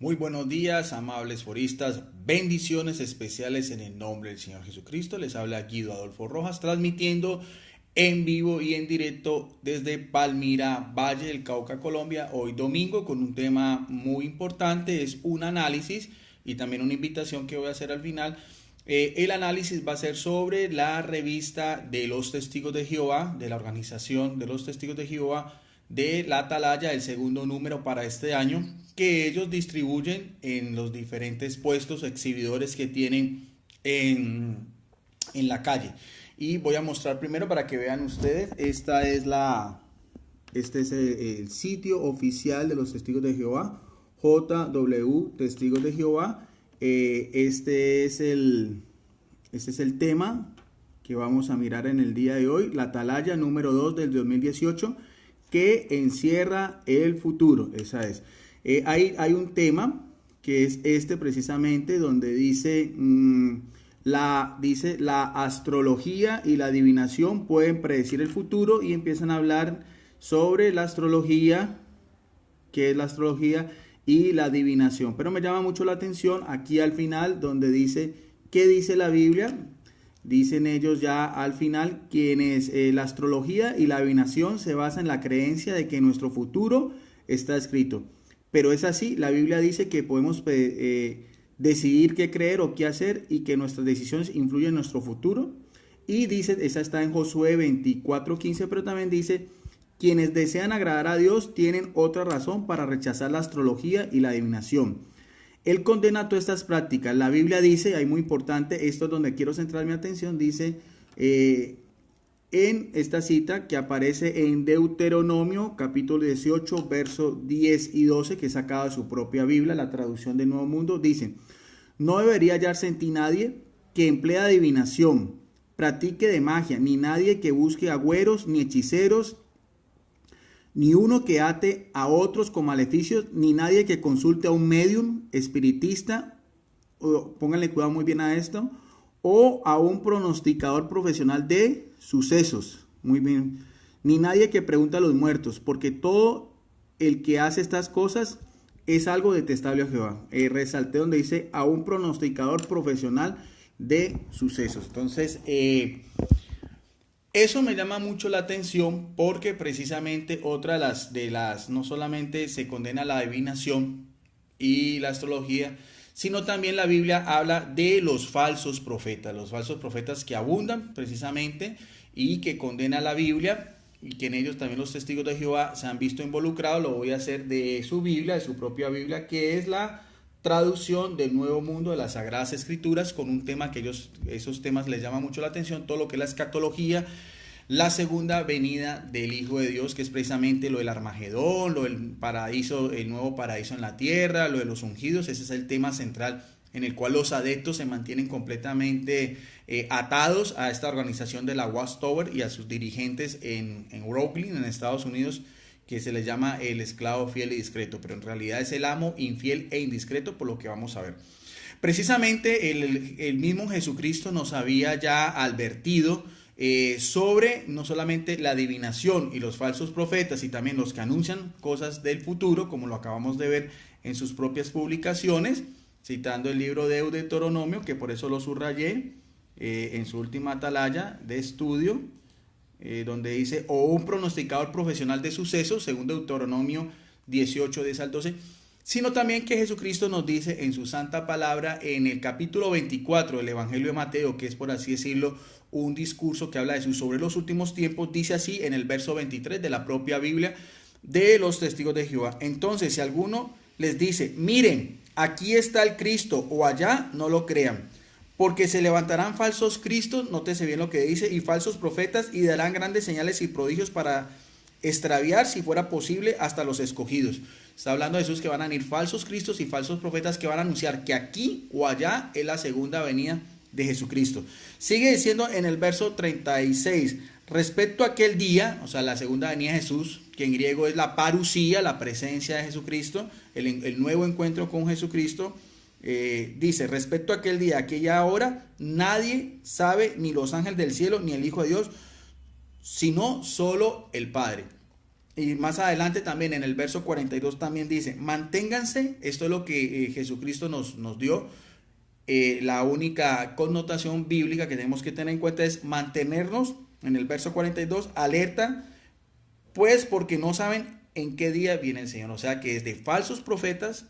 Muy buenos días, amables foristas. Bendiciones especiales en el nombre del Señor Jesucristo. Les habla Guido Adolfo Rojas, transmitiendo en vivo y en directo desde Palmira, Valle del Cauca, Colombia. Hoy domingo con un tema muy importante, es un análisis y también una invitación que voy a hacer al final. El análisis va a ser sobre la revista de los Testigos de Jehová, de la organización de los Testigos de Jehová, de la Atalaya, el segundo número para este año, que ellos distribuyen en los diferentes puestos exhibidores que tienen en la calle. Y voy a mostrar primero para que vean ustedes, este es el sitio oficial de los Testigos de Jehová, JW Testigos de Jehová. Este es el tema que vamos a mirar en el día de hoy, la Atalaya número 2 del 2018, que encierra el futuro. Esa es. Hay un tema que es este precisamente, donde dice, la astrología y la adivinación pueden predecir el futuro, y empiezan a hablar sobre la astrología, qué es la astrología y la adivinación. Pero me llama mucho la atención aquí al final, donde dice, ¿qué dice la Biblia? Dicen ellos ya al final, quienes la astrología y la adivinación se basan en la creencia de que nuestro futuro está escrito. Pero es así, la Biblia dice que podemos decidir qué creer o qué hacer, y que nuestras decisiones influyen en nuestro futuro. Y dice, esa está en Josué 24:15, pero también dice, quienes desean agradar a Dios tienen otra razón para rechazar la astrología y la adivinación. Él condena todas estas prácticas. La Biblia dice, hay muy importante, esto es donde quiero centrar mi atención, dice en esta cita que aparece en Deuteronomio capítulo 18, versos 10 y 12, que es sacado de su propia Biblia, la traducción del Nuevo Mundo. Dice, no debería hallarse en ti nadie que emplee adivinación, practique de magia, ni nadie que busque agüeros, ni hechiceros, ni uno que ate a otros con maleficios, ni nadie que consulte a un medium, espiritista, pónganle cuidado muy bien a esto, o a un pronosticador profesional de sucesos, muy bien, ni nadie que pregunte a los muertos, porque todo el que hace estas cosas es algo detestable a Jehová. Resalté donde dice a un pronosticador profesional de sucesos. Entonces, eso me llama mucho la atención, porque precisamente otra de las, no solamente se condena la adivinación y la astrología, sino también la Biblia habla de los falsos profetas que abundan precisamente y que condena la Biblia, y que en ellos también los testigos de Jehová se han visto involucrados. Lo voy a hacer de su Biblia, de su propia Biblia, que es la traducción del Nuevo Mundo de las Sagradas Escrituras, con un tema que esos temas les llama mucho la atención, todo lo que es la escatología, la segunda venida del Hijo de Dios, que es precisamente lo del Armagedón, lo del paraíso, el nuevo paraíso en la tierra, lo de los ungidos. Ese es el tema central en el cual los adeptos se mantienen completamente atados a esta organización de la Watchtower y a sus dirigentes en Brooklyn, en Estados Unidos, que se les llama el esclavo fiel y discreto, pero en realidad es el amo infiel e indiscreto, por lo que vamos a ver. Precisamente el mismo Jesucristo nos había ya advertido sobre no solamente la adivinación y los falsos profetas, y también los que anuncian cosas del futuro, como lo acabamos de ver en sus propias publicaciones, citando el libro de Deuteronomio, que por eso lo subrayé en su última atalaya de estudio, donde dice, o un pronosticador profesional de sucesos, según Deuteronomio 18, 10 al 12, sino también que Jesucristo nos dice en su santa palabra, en el capítulo 24 del Evangelio de Mateo, que es, por así decirlo, un discurso que habla de sobre los últimos tiempos. Dice así en el verso 23 de la propia Biblia de los Testigos de Jehová: entonces, si alguno les dice, miren, aquí está el Cristo, o allá, no lo crean, porque se levantarán falsos cristos, nótese bien lo que dice, y falsos profetas, y darán grandes señales y prodigios para extraviar, si fuera posible, hasta los escogidos. Está hablando de esos que van a venir, falsos cristos y falsos profetas, que van a anunciar que aquí o allá es la segunda venida de Jesucristo. Sigue diciendo en el verso 36, respecto a aquel día, o sea, la segunda venida de Jesús, que en griego es la parusía, la presencia de Jesucristo, el nuevo encuentro con Jesucristo. Dice, respecto a aquel día, aquella hora, nadie sabe, ni los ángeles del cielo, ni el Hijo de Dios, sino solo el Padre. Y más adelante también en el verso 42 también dice, manténganse, esto es lo que Jesucristo nos dio, la única connotación bíblica que tenemos que tener en cuenta es mantenernos, en el verso 42, alerta, pues porque no saben en qué día viene el Señor. O sea que es de falsos profetas,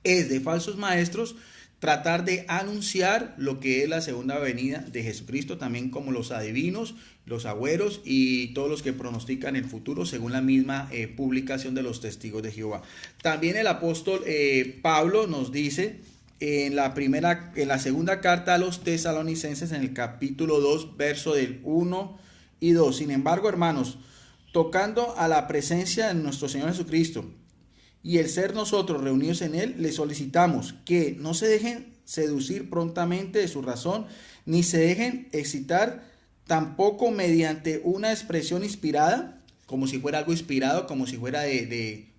es de falsos maestros, tratar de anunciar lo que es la segunda venida de Jesucristo, también como los adivinos, los agüeros y todos los que pronostican el futuro según la misma publicación de los testigos de Jehová. También el apóstol Pablo nos dice en la segunda carta a los tesalonicenses, en el capítulo 2, verso del 1 y 2. Sin embargo, hermanos, tocando a la presencia de nuestro Señor Jesucristo y el ser nosotros reunidos en Él, le solicitamos que no se dejen seducir prontamente de su razón, ni se dejen excitar tampoco mediante una expresión inspirada, como si fuera algo inspirado, como si fuera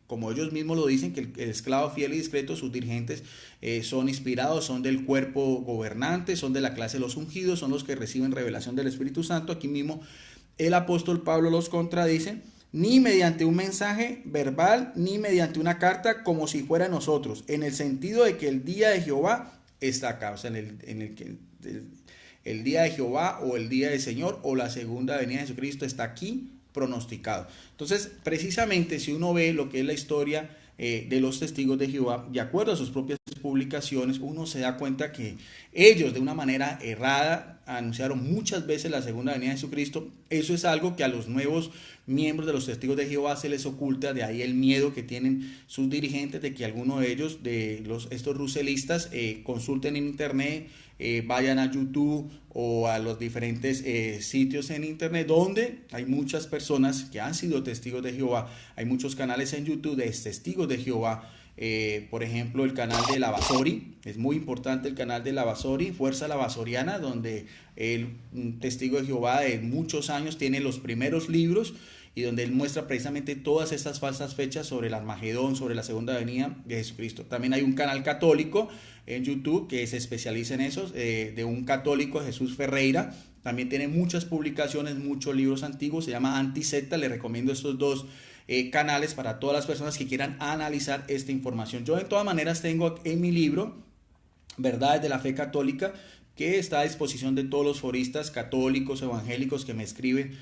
como ellos mismos lo dicen, que el esclavo fiel y discreto, sus dirigentes son inspirados, son del cuerpo gobernante, son de la clase de los ungidos, son los que reciben revelación del Espíritu Santo. Aquí mismo el apóstol Pablo los contradice, ni mediante un mensaje verbal, ni mediante una carta, como si fuera nosotros, en el sentido de que el día de Jehová está acá, o sea, el día de Jehová o el día del Señor o la segunda venida de Jesucristo está aquí pronosticado. Entonces, precisamente si uno ve lo que es la historia de los testigos de Jehová, de acuerdo a sus propias publicaciones, uno se da cuenta que ellos de una manera errada anunciaron muchas veces la segunda venida de Jesucristo. Eso es algo que a los nuevos miembros de los testigos de Jehová se les oculta, de ahí el miedo que tienen sus dirigentes de que alguno de ellos, estos ruselistas, consulten en internet, vayan a YouTube o a los diferentes sitios en internet donde hay muchas personas que han sido testigos de Jehová. Hay muchos canales en YouTube de testigos de Jehová. Por ejemplo, el canal de Lavasori, es muy importante el canal de Lavasori, Fuerza Lavasoriana, donde un testigo de Jehová de muchos años tiene los primeros libros y donde él muestra precisamente todas estas falsas fechas sobre el Armagedón, sobre la segunda venida de Jesucristo. También hay un canal católico en YouTube que se especializa en eso, de un católico, Jesús Ferreira. También tiene muchas publicaciones, muchos libros antiguos, se llama Antisecta. Le recomiendo estos dos canales para todas las personas que quieran analizar esta información. Yo de todas maneras tengo en mi libro Verdades de la Fe Católica, que está a disposición de todos los foristas católicos, evangélicos que me escriben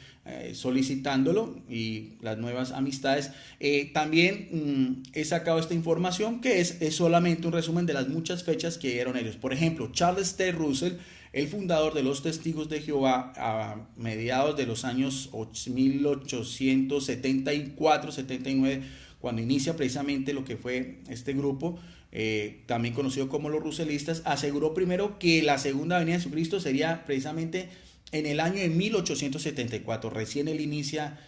solicitándolo, y las nuevas amistades. También he sacado esta información que es solamente un resumen de las muchas fechas que dieron ellos. Por ejemplo, Charles T. Russell, el fundador de los Testigos de Jehová, a mediados de los años 1874-79, cuando inicia precisamente lo que fue este grupo, también conocido como los russelistas, aseguró primero que la segunda venida de Jesucristo sería precisamente en el año de 1874, recién él inicia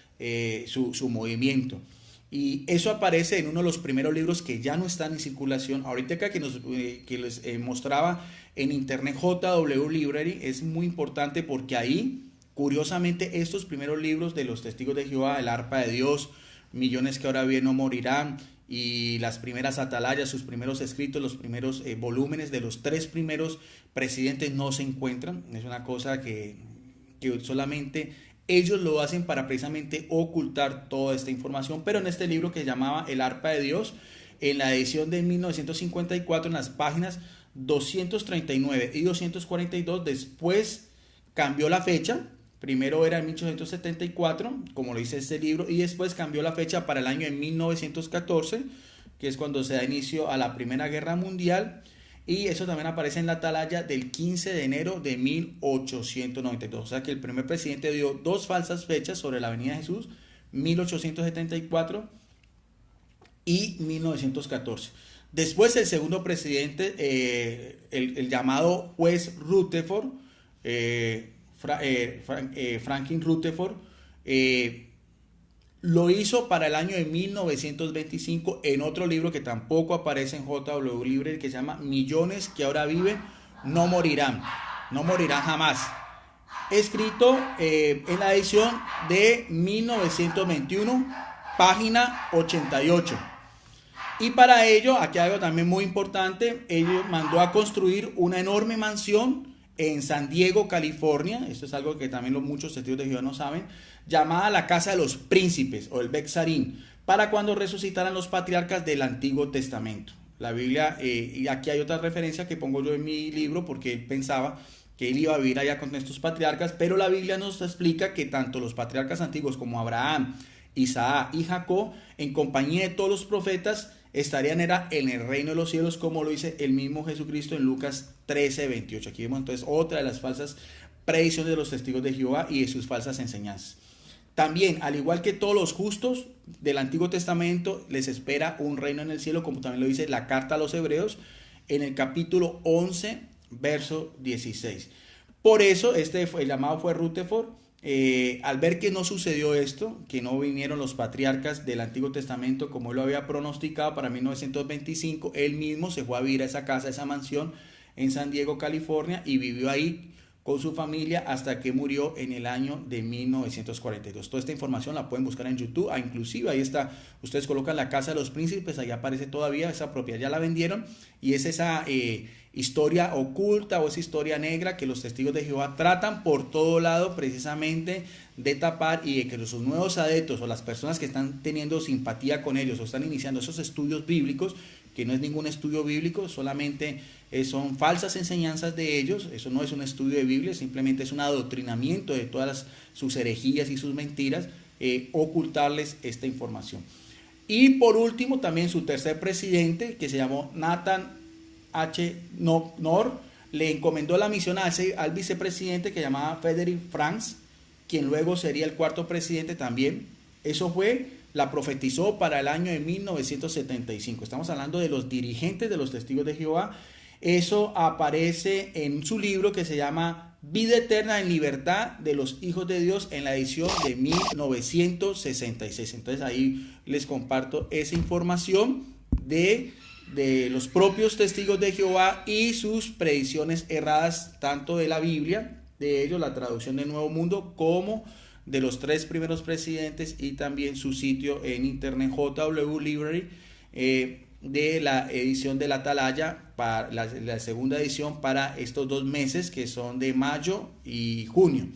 su movimiento. Y eso aparece en uno de los primeros libros que ya no están en circulación. Ahorita acá que les mostraba en internet, JW Library, es muy importante porque ahí, curiosamente, estos primeros libros de los Testigos de Jehová, el Arpa de Dios, Millones que ahora viven no morirán, y las primeras atalayas, sus primeros escritos, los primeros volúmenes de los tres primeros presidentes no se encuentran. Es una cosa que solamente ellos lo hacen para precisamente ocultar toda esta información. Pero en este libro que se llamaba El Arpa de Dios, en la edición de 1954, en las páginas 239 y 242, después cambió la fecha. Primero era en 1874, como lo dice este libro, y después cambió la fecha para el año de 1914, que es cuando se da inicio a la Primera Guerra Mundial, y eso también aparece en la atalaya del 15 de enero de 1892. O sea que el primer presidente dio dos falsas fechas sobre la venida de Jesús, 1874 y 1914. Después el segundo presidente, el llamado juez Rutherford, Franklin Rutherford, lo hizo para el año de 1925 en otro libro que tampoco aparece en JW Library, que se llama Millones que ahora viven no morirán jamás, escrito en la edición de 1921, página 88. Y para ello, aquí hay algo también muy importante, él mandó a construir una enorme mansión en San Diego, California. Esto es algo que también muchos testigos de Jehová no saben, llamada la Casa de los Príncipes o el Bexarín, para cuando resucitaran los patriarcas del Antiguo Testamento. La Biblia, y aquí hay otra referencia que pongo yo en mi libro porque él pensaba que él iba a vivir allá con estos patriarcas, pero la Biblia nos explica que tanto los patriarcas antiguos como Abraham, Isaac y Jacob, en compañía de todos los profetas, estarían en el reino de los cielos, como lo dice el mismo Jesucristo en Lucas 13:28. Aquí vemos entonces otra de las falsas predicciones de los testigos de Jehová y de sus falsas enseñanzas. También, al igual que todos los justos del Antiguo Testamento, les espera un reino en el cielo, como también lo dice la carta a los Hebreos en el capítulo 11, verso 16. Por eso el llamado fue Rutherford. Al ver que no sucedió esto, que no vinieron los patriarcas del Antiguo Testamento como él lo había pronosticado para 1925, él mismo se fue a vivir a esa casa, a esa mansión en San Diego, California, y vivió ahí con su familia hasta que murió en el año de 1942. Toda esta información la pueden buscar en YouTube, inclusive ahí está, ustedes colocan la Casa de los Príncipes, ahí aparece todavía, esa propiedad ya la vendieron, y es esa historia oculta o esa historia negra que los testigos de Jehová tratan por todo lado precisamente de tapar, y de que los nuevos adeptos o las personas que están teniendo simpatía con ellos o están iniciando esos estudios bíblicos, que no es ningún estudio bíblico, solamente son falsas enseñanzas de ellos, eso no es un estudio de Biblia, simplemente es un adoctrinamiento de todas sus herejías y sus mentiras, ocultarles esta información. Y por último, también su tercer presidente, que se llamó Nathan H. Knorr, le encomendó la misión al vicepresidente que llamaba Frederick Franz, quien luego sería el cuarto presidente también. Eso la profetizó para el año de 1975. Estamos hablando de los dirigentes de los testigos de Jehová. Eso aparece en su libro que se llama Vida Eterna en Libertad de los Hijos de Dios, en la edición de 1966. Entonces ahí les comparto esa información de los propios testigos de Jehová y sus predicciones erradas, tanto de la Biblia, de ellos, la traducción del Nuevo Mundo, como de los tres primeros presidentes, y también su sitio en internet JW Library, de la edición de la Atalaya, para la segunda edición para estos 2 meses que son de mayo y junio.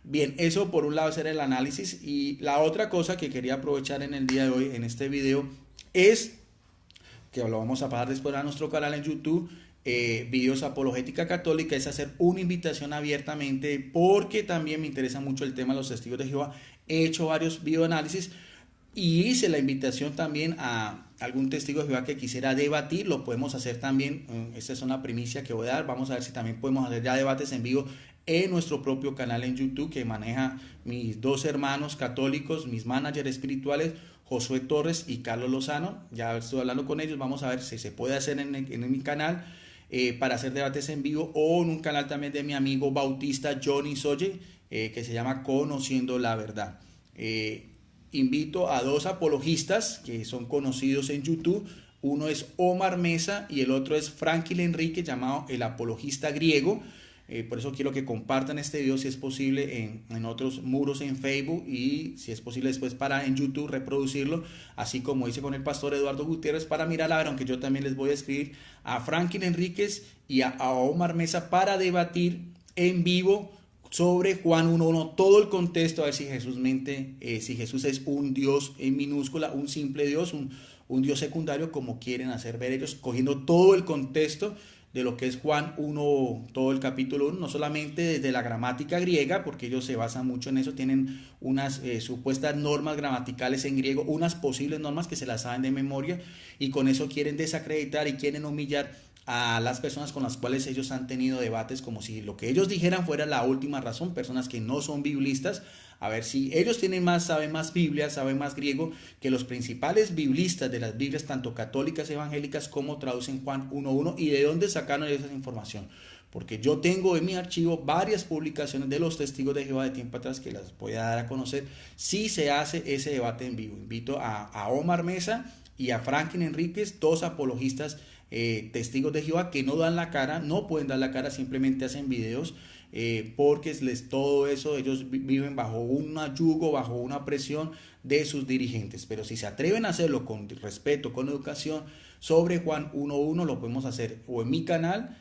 Bien, eso por un lado será el análisis, y la otra cosa que quería aprovechar en el día de hoy en este video es que lo vamos a pasar después a nuestro canal en YouTube, Videos Apologética Católica, es hacer una invitación abiertamente, porque también me interesa mucho el tema de los testigos de Jehová. He hecho varios videoanálisis y hice la invitación también a algún testigo de Jehová que quisiera debatir. Lo podemos hacer también, esta es una primicia que voy a dar. Vamos a ver si también podemos hacer ya debates en vivo en nuestro propio canal en YouTube, que maneja mis 2 hermanos católicos, mis managers espirituales, Josué Torres y Carlos Lozano. Ya estoy hablando con ellos, vamos a ver si se puede hacer en mi canal, para hacer debates en vivo, o en un canal también de mi amigo bautista Johnny Soye, que se llama Conociendo la Verdad. Invito a 2 apologistas que son conocidos en YouTube. Uno es Omar Mesa y el otro es Franklin Enrique, llamado el apologista griego. Por eso quiero que compartan este video, si es posible, en otros muros en Facebook, y si es posible después en YouTube reproducirlo, así como hice con el pastor Eduardo Gutiérrez, para mirar a ver, aunque yo también les voy a escribir a Franklin Enríquez y a Omar Mesa para debatir en vivo sobre Juan 1.1, todo el contexto, a ver si Jesús mente, si Jesús es un Dios en minúscula, un simple Dios, un Dios secundario, como quieren hacer ver ellos, cogiendo todo el contexto de lo que es Juan 1, todo el capítulo 1, no solamente desde la gramática griega, porque ellos se basan mucho en eso, tienen unas supuestas normas gramaticales en griego, unas posibles normas que se las saben de memoria, y con eso quieren desacreditar y quieren humillar a las personas con las cuales ellos han tenido debates, como si lo que ellos dijeran fuera la última razón, personas que no son biblistas. A ver si ellos saben más Biblia, saben más griego que los principales biblistas de las Biblias, tanto católicas, evangélicas, como traducen Juan 1.1, y de dónde sacaron esa información. Porque yo tengo en mi archivo varias publicaciones de los testigos de Jehová de tiempo atrás que las voy a dar a conocer si se hace ese debate en vivo. Invito a Omar Mesa y a Franklin Enríquez, 2 apologistas testigos de Jehová que no dan la cara, no pueden dar la cara, simplemente hacen videos, porque todo eso, ellos viven bajo un yugo, bajo una presión de sus dirigentes. Pero si se atreven a hacerlo con respeto, con educación, sobre Juan 1.1, lo podemos hacer o en mi canal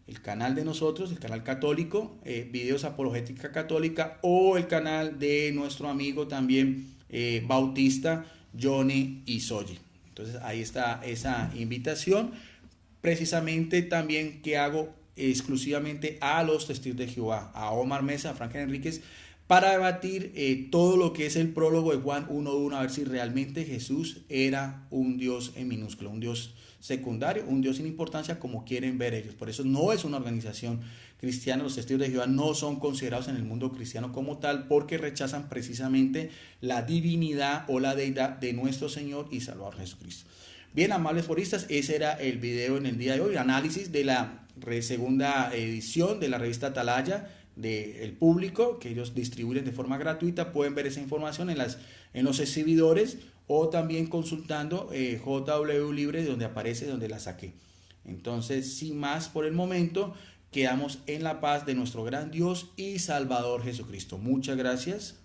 el canal de nosotros, el canal católico, Videos Apologética Católica, o el canal de nuestro amigo también bautista, Johnny Isoji. Entonces ahí está esa invitación, precisamente también que hago exclusivamente a los testigos de Jehová, a Omar Mesa, a Franklin Enríquez, para debatir todo lo que es el prólogo de Juan 1.1, a ver si realmente Jesús era un Dios en minúsculo, un Dios secundario, un Dios sin importancia como quieren ver ellos. Por eso no es una organización cristiana, los testigos de Jehová no son considerados en el mundo cristiano como tal, porque rechazan precisamente la divinidad o la deidad de nuestro Señor y Salvador Jesucristo. Bien, amables foristas, ese era el video en el día de hoy, análisis de la segunda edición de la revista Atalaya, del público, que ellos distribuyen de forma gratuita. Pueden ver esa información en los exhibidores, o también consultando JW Libre, donde aparece, donde la saqué. Entonces, sin más por el momento, quedamos en la paz de nuestro gran Dios y Salvador Jesucristo. Muchas gracias.